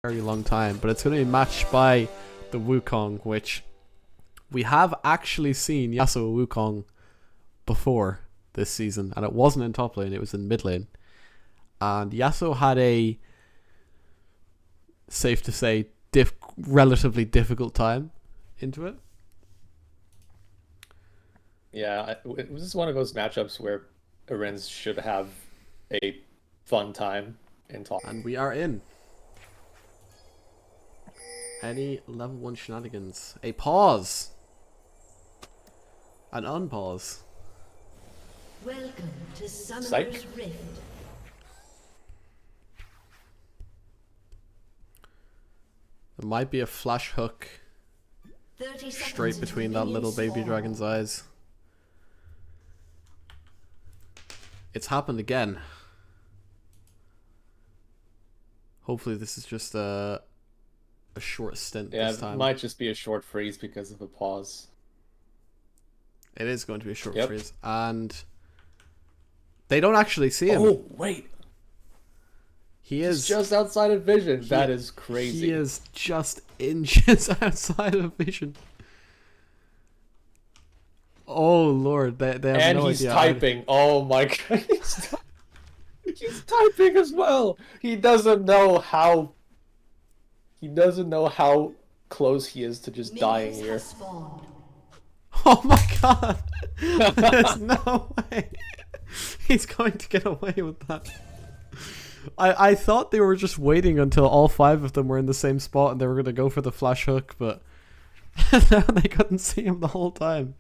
very long time, but it's going to be matched by the Wukong, which we have actually seen Yasuo Wukong before this season, and it wasn't in top lane, it was in mid lane. And Yasuo had a, safe to say, relatively difficult time into it. Yeah, this is one of those matchups where Arens should have a fun time in top. And we are in. Any level 1 shenanigans. A pause. An unpause. Welcome to Summoner's Psych. Rift. There might be a flash hook 30 straight seconds between until that little minions baby spawn. dragon's eyes. It's happened again. Hopefully this is just a short stint Yeah, this time. it might just be a short freeze because of a pause. It is going to be a short Yep. freeze. And they don't actually see him. Oh, wait. He He's is just outside of vision. That is crazy. He is just inches outside of vision. Oh lord, they have and no he's idea. typing. Oh my god. He's typing as well. He doesn't know how close he is to just dying Minions here. have spawned. Oh my god. There's no way. He's going to get away with that. I thought they were just waiting until all 5 of them were in the same spot and they were going to go for the flash hook, but no, they couldn't see him the whole time.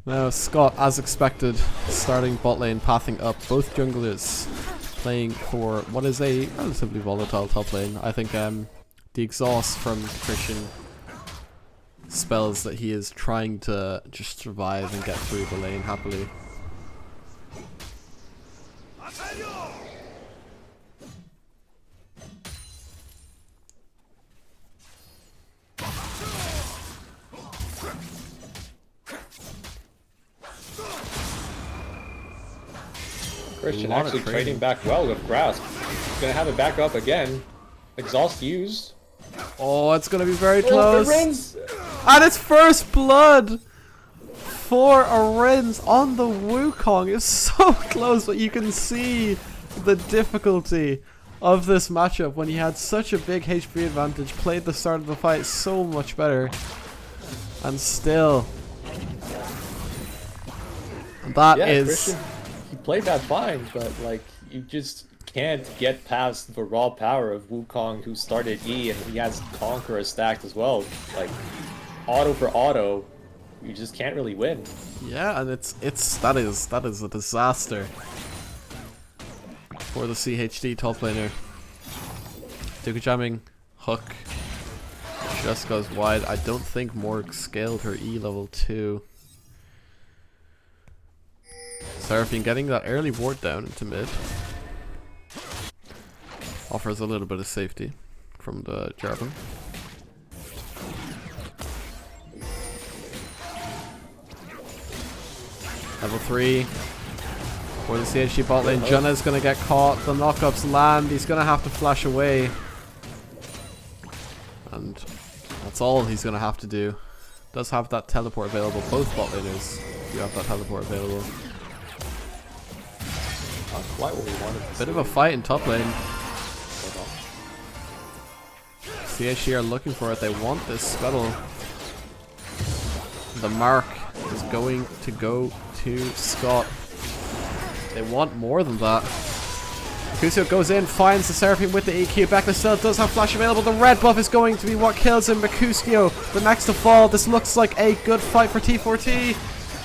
Now Scott, as expected, starting bot lane, pathing up. Both junglers playing for what is a relatively volatile top lane. I think the exhaust from Christian spells that he is trying to just survive and get through the lane happily. Christian lot of actually trading. trading back well with Grasp. He's gonna have it back up again. Exhaust used. Oh, it's gonna be very Oh, close. Arens! And it's first blood for Arens on the Wukong. It's so close, but you can see the difficulty of this matchup when he had such a big HP advantage, played the start of the fight so much better, and still that Yeah, is Christian, he played that fine, but like you just can't get past the raw power of Wukong, who started E, and he has Conqueror stacked as well. Like auto for auto, you just can't really win. yeah, and that is a disaster for the CHD top laner. Duke jamming hook just goes wide. I don't think Morg scaled her E level 2. Seraphine getting that early ward down into mid. Offers a little bit of safety from the Jarvan. Level 3 for the CHG bot lane. Junna's gonna get caught. The knockups land. He's gonna have to flash away. And that's all he's gonna have to do. Does have that teleport available. Both bot laners do have that teleport available. Not quite what we wanted to Bit see. of a fight in top lane. CHG are looking for it. They want this scuttle. The mark is going to go to Scott. They want more than that. Kusio goes in, finds the Seraphine with the EQ. Becca still does have flash available. The red buff is going to be what kills him. Mercutio, the next to fall. This looks like a good fight for T4T.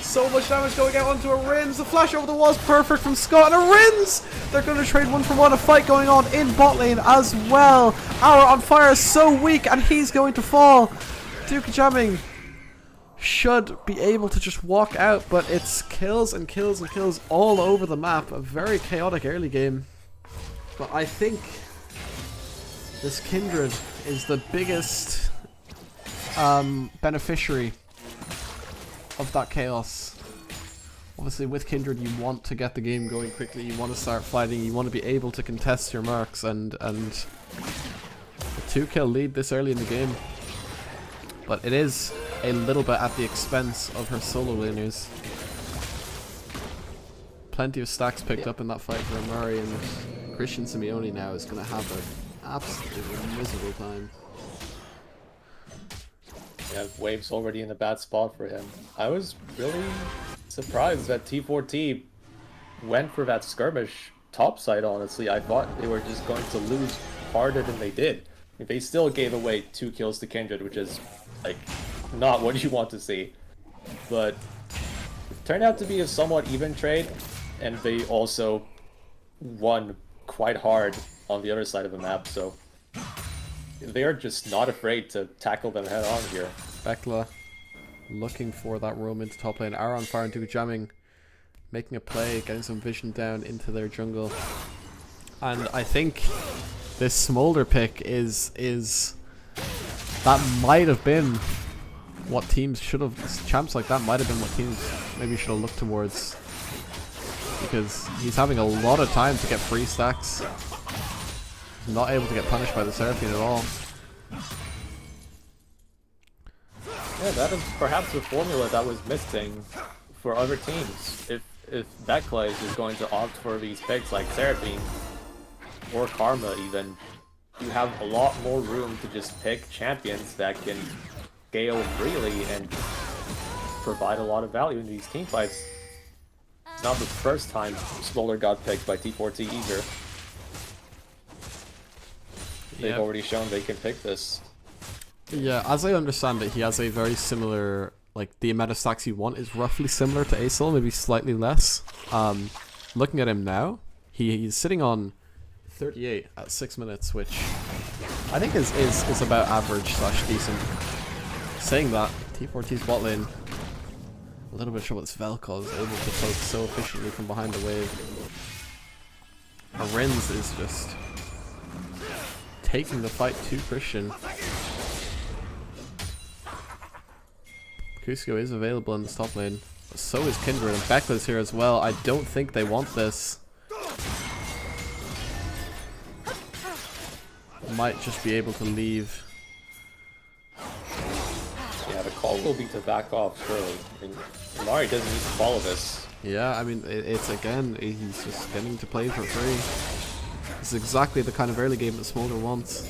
So much damage going out onto Arens. The flash over the wall is perfect from Scott. And Arens! They're going to trade 1-for-1. A fight going on in bot lane as well. Aura on fire is so weak and he's going to fall. Duke jamming should be able to just walk out, but it's kills and kills and kills all over the map. A very chaotic early game. But I think this Kindred is the biggest beneficiary of that chaos. obviously with Kindred you want to get the game going quickly, you want to start fighting, you want to be able to contest your marks, and a 2-kill lead this early in the game. But it is a little bit at the expense of her solo laners. Plenty of stacks picked up in that fight for Amari, and Christian Simeone now is going to have an absolutely miserable time. Yeah, Wave's already in a bad spot for him. I was really surprised that T4T went for that skirmish topside, honestly. I thought they were just going to lose harder than they did. They still gave away 2 kills to Kindred, which is, like, not what you want to see. But it turned out to be a somewhat even trade, and they also won quite hard on the other side of the map, so they are just not afraid to tackle them head on here. Bekla looking for that roam into top lane. Aaron Fire and Duke jamming, making a play, getting some vision down into their jungle. And I think this Smolder pick is that might have been what teams should have, champs like that might have been what teams maybe should have looked towards, because he's having a lot of time to get free stacks. He's not able to get punished by the Seraphine at all. Yeah, that is perhaps the formula that was missing for other teams. If Bekla is just going to opt for these picks like Seraphine or Karma even, you have a lot more room to just pick champions that can scale freely and provide a lot of value in these team fights. It's not the first time Smolder got picked by T4T either. They've already shown they can pick this. Yeah, as I understand it, he has a very similar, like, the amount of stacks you want is roughly similar to Acel, maybe slightly less. Looking at him now, he's sitting on 38 at 6 minutes, which I think is about average / decent. Saying that, T4T's bot lane, a little bit sure what this Vel'Koz is able to poke so efficiently from behind the wave. Arenz is just taking the fight to Christian. Cusco is available in the top lane, but so is Kindred, and Bekla's here as well. I don't think they want this. Might just be able to leave. Yeah, the call will be to back off, surely. I mean, Amari doesn't need to follow this. Yeah, I mean, it's again, he's just getting to play for free. It's exactly the kind of early game that Smolder wants.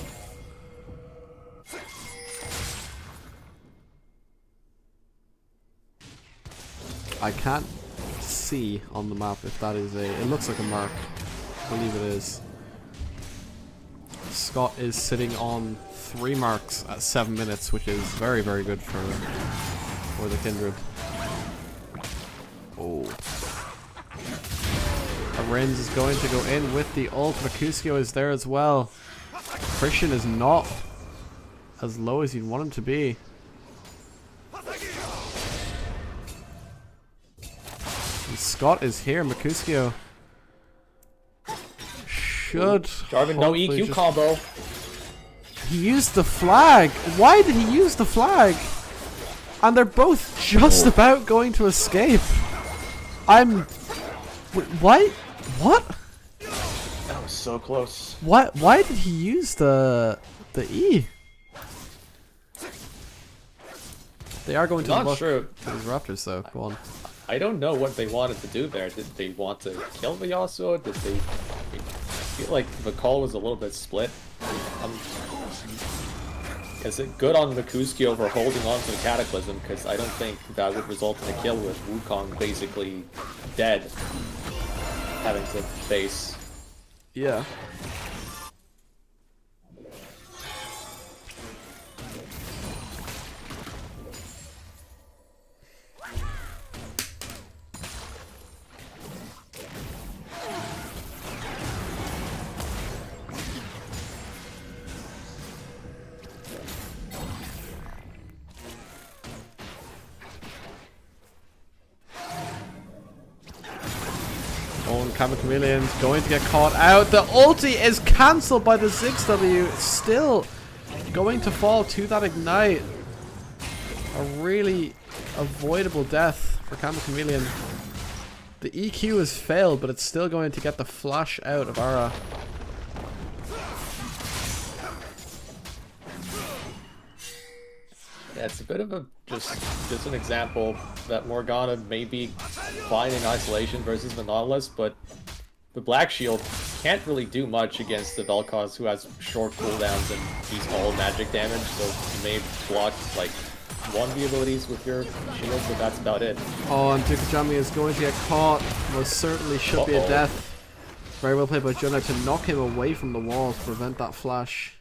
I can't see on the map if that is a... It looks like a mark. I believe it is. Scott is sitting on 3 marks at 7 minutes, which is very, very good for the Kindred. Oh. Arenz is going to go in with the ult. Mercutio is there as well. Christian is not as low as you'd want him to be. And Scott is here. Mercutio should... Jarvan, no EQ combo. He used the flag. Why did he use the flag? And they're both just about going to escape. Why? What? That was so close. What? Why did he use the E? They are going to Not sure. To these Raptors, though. Go on. I don't know what they wanted to do there. Did they want to kill the Yasuo? Did they... I feel like the call was a little bit split. Is it good on Mercutio for holding on to the Cataclysm? Because I don't think that would result in a kill with Wukong basically dead, having to face. Yeah. Cabin Chameleon's going to get caught out. The ulti is cancelled by the Ziggs W. Still going to fall to that ignite. A really avoidable death for Cabin Chameleon. The EQ has failed, but it's still going to get the flash out of Ara. Yeah, it's a bit of a just an example that Morgana may be fine in isolation versus the Nautilus, but the Black Shield can't really do much against the Vel'Koz, who has short cooldowns and he's all magic damage, so you may block like one of the abilities with your shield, but that's about it. Oh, and Dukajami is going to get caught. Most certainly should be a death. Very well played by Junna to knock him away from the wall to prevent that flash.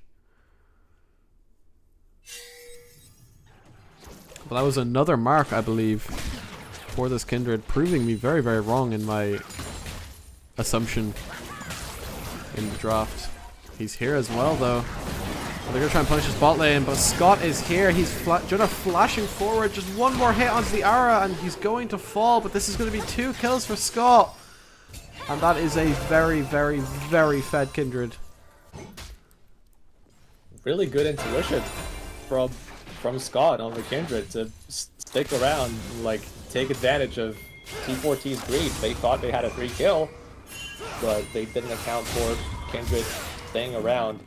But that was another mark, I believe, for this Kindred, proving me very, very wrong in my assumption in the draft. He's here as well, though. They're going to try and punish his bot lane, but Scott is here. He's Junna flashing forward. Just one more hit onto the Ara, and he's going to fall, but this is going to be 2 kills for Scott. And that is a very, very, very fed Kindred. Really good intuition from Scott on the Kindred to stick around, like take advantage of T4T's greed. They thought they had a 3 kill, but they didn't account for Kindred staying around,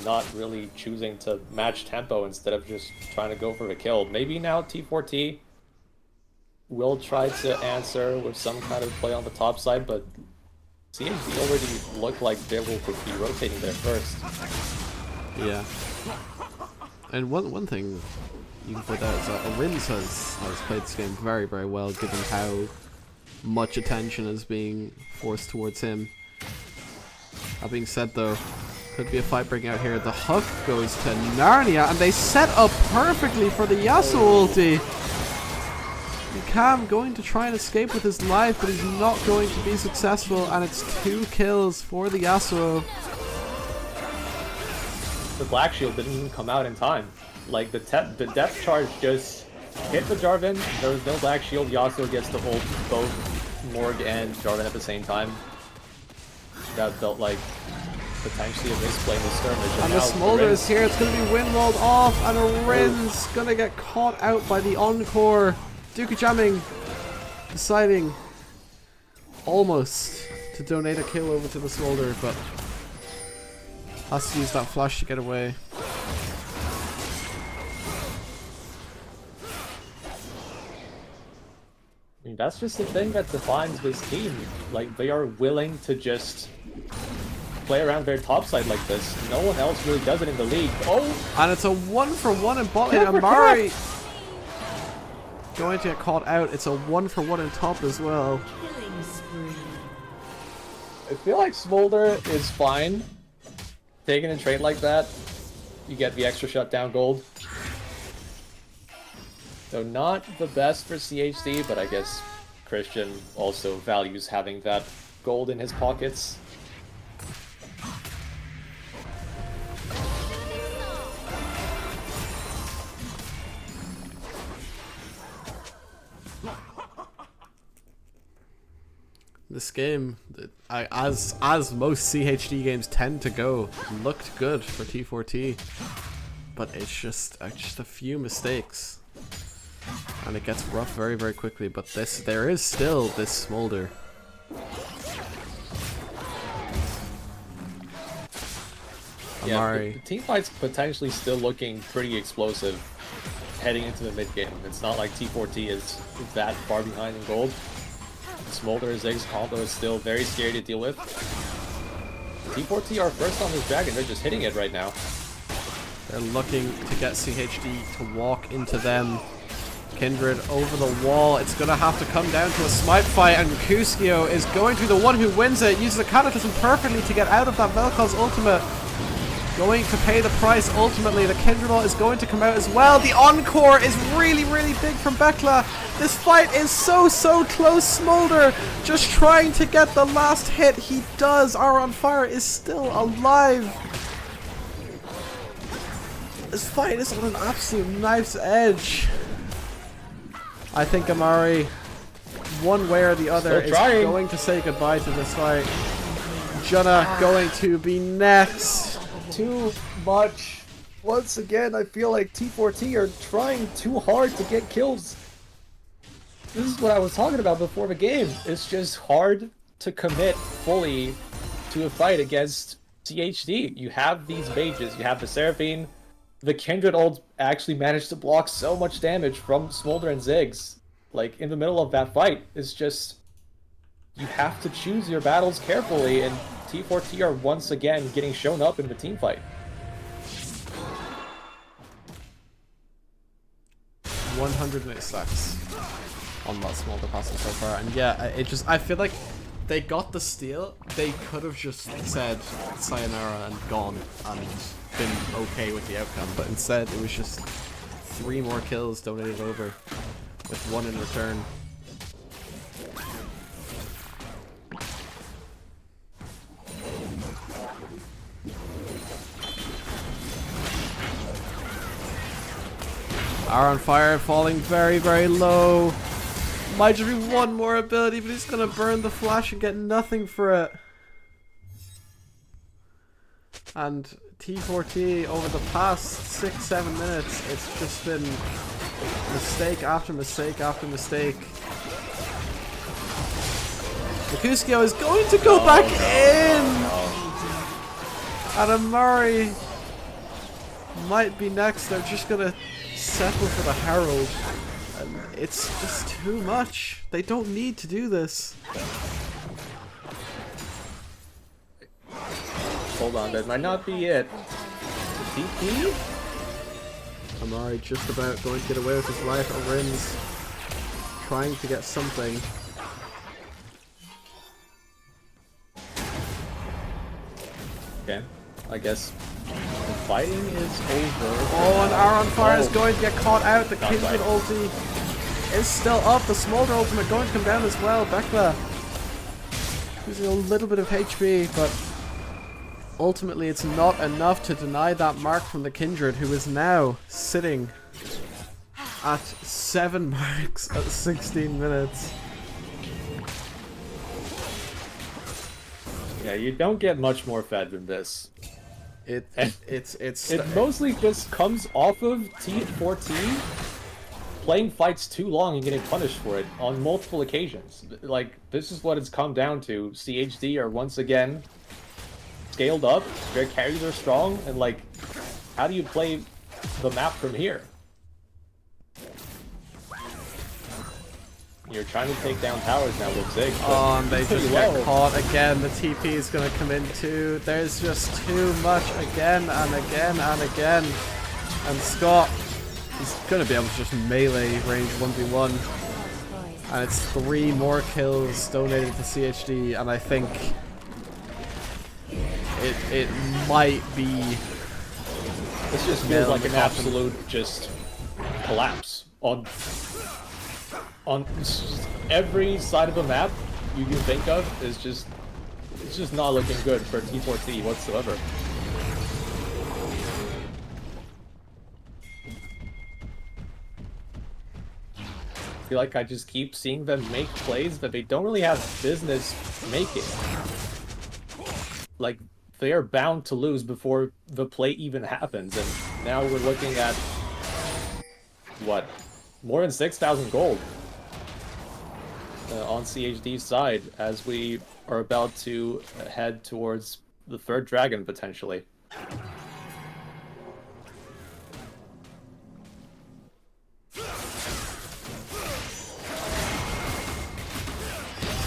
not really choosing to match tempo instead of just trying to go for a kill. Maybe now T4T will try to answer with some kind of play on the top side, but CHD already looked like they will be rotating there first. Yeah. And one thing you can point out is that Rins has played this game very, very well, given how much attention is being forced towards him. That being said, though, could be a fight breaking out here. The hook goes to Narnia, and they set up perfectly for the Yasuo ulti. Cam going to try and escape with his life, but he's not going to be successful, and it's 2 kills for the Yasuo. The Black Shield didn't even come out in time. Like, the depth charge just hit the Jarvan. There was no Black Shield. Yasuo gets to hold both Morg and Jarvan at the same time. That felt like potentially a misplay in the skirmish. And the Smolder is here. It's going to be windwalled off, and Arin's going to get caught out by the Encore. Duka jamming, deciding almost to donate a kill over to the Smolder, but has to use that flash to get away. I mean, that's just the thing that defines this team. Like, they are willing to just play around their top side like this. No one else really does it in the league. Oh! And it's a 1-for-1 in bot lane. Amari going to get caught out. It's a 1-for-1 in top as well. I feel like Smolder is fine. Taking a trade like that, you get the extra shutdown gold. So not the best for CHD, but I guess Christian also values having that gold in his pockets. This game, as most CHD games tend to go, looked good for T4T, but it's just a few mistakes, and it gets rough very, very quickly. But there is still this Smolder. Amari. Yeah, the team fight's potentially still looking pretty explosive heading into the mid game. It's not like T4T is that far behind in gold. Smolder Ziggs combo is still very scary to deal with. T4T are first on this dragon, they're just hitting it right now. They're looking to get CHD to walk into them. Kindred over the wall. It's going to have to come down to a smite fight, and Kuskio is going to be the one who wins it. Uses the Cataclysm perfectly to get out of that Vel'Koz ultimate. Going to pay the price ultimately. The Kindred ult is going to come out as well. The Encore is really, really big from Bekla. This fight is so close. Smolder just trying to get the last hit. He does. Our on Fire is still alive. This fight is on an absolute knife's edge. I think Amari, one way or the other, is going to say goodbye to this fight. Junna going to be next. Too much. Once again, I feel like T4T are trying too hard to get kills. this is what I was talking about before the game. It's just hard to commit fully to a fight against CHD. You have these mages, you have the Seraphine. The Kindred ult actually managed to block so much damage from Smolder and Ziggs. Like, in the middle of that fight, it's just... You have to choose your battles carefully, and T4T are once again getting shown up in the team fight. 100 stacks on that Smolder passing so far, and yeah, I feel like they got the steal. They could have just said sayonara and gone and been okay with the outcome, but instead it was just 3 more kills donated over with 1 in return. Are on fire, falling very, very low. Might just be 1 more ability, but he's gonna burn the flash and get nothing for it. And T4T over the past 6-7 minutes, it's just been mistake after mistake after mistake. Mercutio is going to go back in! And Amari might be next. They're just gonna settle for the Herald. And it's just too much. They don't need to do this. Hold on, that might not be it. TP? Amari just about going to get away with his life. Orin's trying to get something. Okay, I guess the fighting is over. Oh, and Aaron Fire is going to get caught out. The Kindred ulti is still up. The Smolder ultimate going to come down as well. Bekla losing a little bit of HP, but ultimately it's not enough to deny that mark from the Kindred, who is now sitting at 7 marks at 16 minutes. Yeah, you don't get much more fed than this. It mostly just comes off of T4T playing fights too long and getting punished for it on multiple occasions. Like, this is what it's come down to. CHD are once again scaled up, their carries are strong, and like, how do you play the map from here? You're trying to take down towers now with Ziggs. Oh, and they just get caught again. The TP is going to come in too. There's just too much again and again and again. And Scott is going to be able to just melee range 1v1. And it's 3 more kills donated to CHD, and I think it might be... This just feels like an absolute just collapse on every side of the map you can think of. Is just, it's just not looking good for T4T whatsoever. I feel like I just keep seeing them make plays that they don't really have business making. Like, they are bound to lose before the play even happens, and now we're looking at what? More than 6,000 gold on CHD's side as we are about to head towards the 3rd dragon, potentially.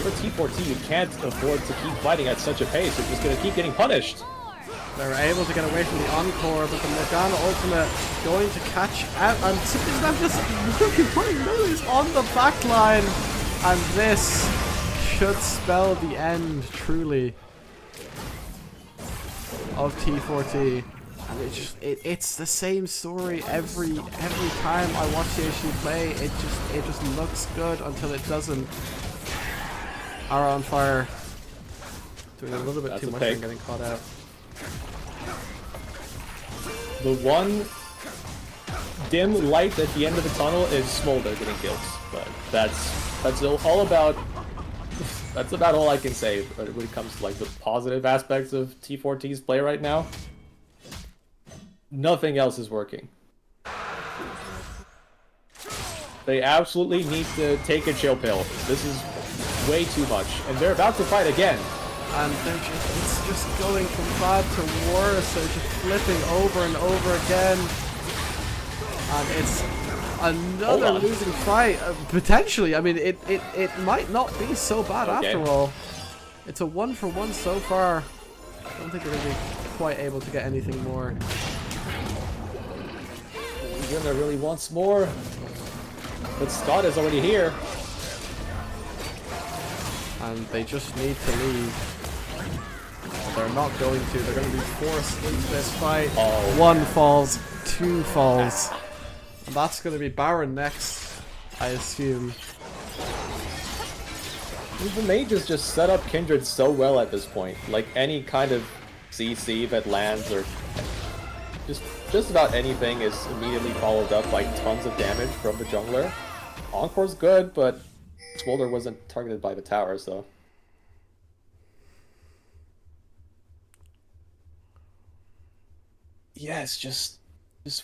For T4T, you can't afford to keep fighting at such a pace. You're just going to keep getting punished. They're able to get away from the Encore, but the Morgana ultimate going to catch out, and simply not just putting melees on the back line. And this should spell the end, truly, of T4T. And it's the same story every time I watch CHD play. It just looks good until it doesn't. Are on fire, doing a little bit too much and getting caught out. The one dim light at the end of the tunnel is Smolder getting kills, but that's all about. That's about all I can say when it comes to like the positive aspects of T4T's play right now. Nothing else is working. They absolutely need to take a chill pill. This is way too much. And they're about to fight again. And it's just going from bad to worse. They're just flipping over and over again. And it's another losing fight. Potentially, I mean, it might not be so bad after all. It's a 1-for-1 so far. I don't think they're going to be quite able to get anything more. Winner really wants more. But Scott is already here. And they just need to leave. But they're not going to. They're going to be forced into this fight. Oh, 1 falls, 2 falls. And that's going to be Baron next, I assume. The mages just set up Kindred so well at this point. Like any kind of CC that lands or just about anything is immediately followed up by tons of damage from the jungler. Encore's good, but Smolder wasn't targeted by the tower, so. Yes, just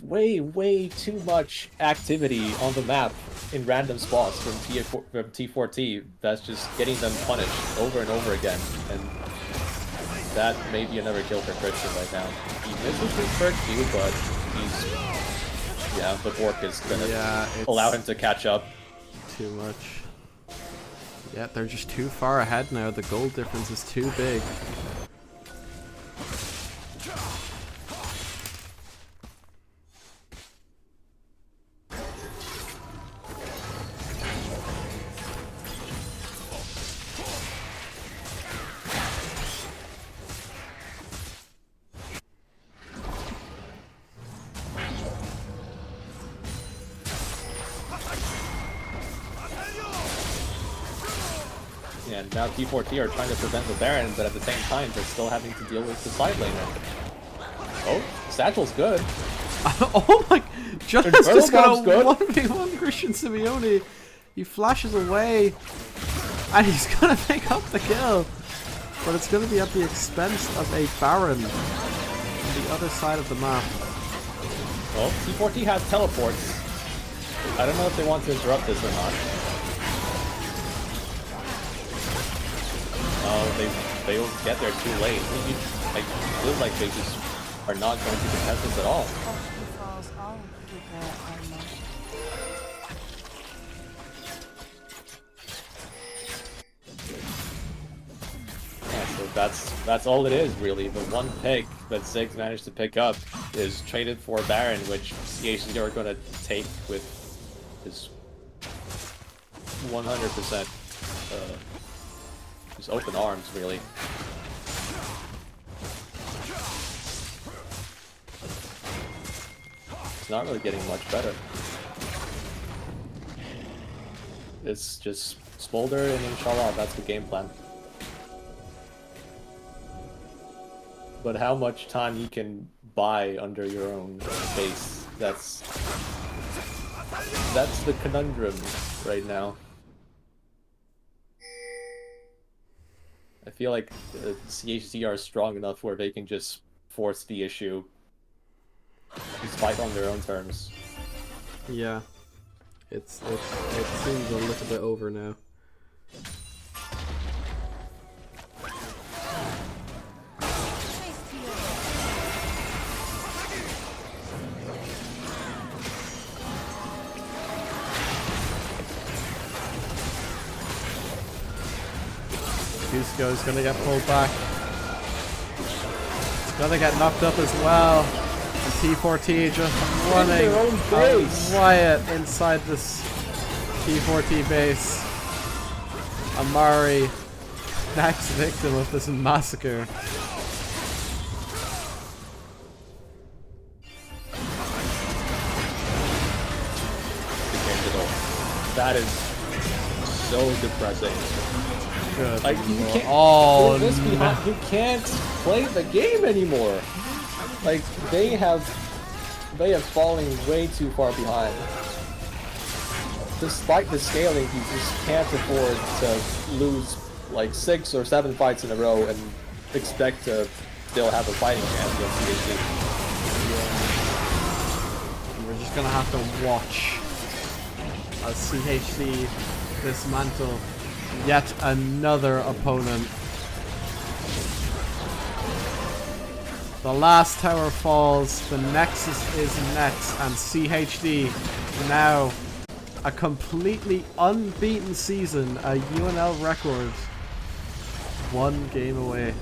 way too much activity on the map in random spots from T4T that's just getting them punished over and over again, and that may be another kill for Christian right now. He misses his first Q, but the Bork is gonna allow him to catch up. Too much. Yeah, they're just too far ahead now. The goal difference is too big. And now T4T are trying to prevent the Baron, but at the same time, they're still having to deal with the side laner. Oh, Satchel's good. Oh my... Just got a 1v1 Christian Simeone. He flashes away. And he's gonna pick up the kill. But it's gonna be at the expense of a Baron on the other side of the map. Well, T4T has teleports. I don't know if they want to interrupt this or not. Oh, they will get there too late. I feel like they just are not going to contest this at all. Yeah, so that's all it is really. The one pick that Ziggs managed to pick up is traded for Baron, which CHC are going to take with his 100% just open arms, really. It's not really getting much better. It's just Smolder and inshallah, that's the game plan. But how much time you can buy under your own base, that's the conundrum right now. I feel like CHC are strong enough where they can just force the issue, just fight on their own terms. Yeah, it seems a little bit over now. Cusco's gonna get pulled back. He's gonna get knocked up as well. And T4T just running riot inside this T4T base. Amari, next victim of this massacre. That is so depressing. Good. Like you can't. Oh, this behind, you can't play the game anymore. Like they have fallen way too far behind. Despite the scaling, you just can't afford to lose like 6 or 7 fights in a row and expect to still have a fighting chance against CHC. Yeah. We're just gonna have to watch as CHD dismantle yet another opponent. The last tower falls, the Nexus is next, and CHD now a completely unbeaten season, a UNL record, 1 game away.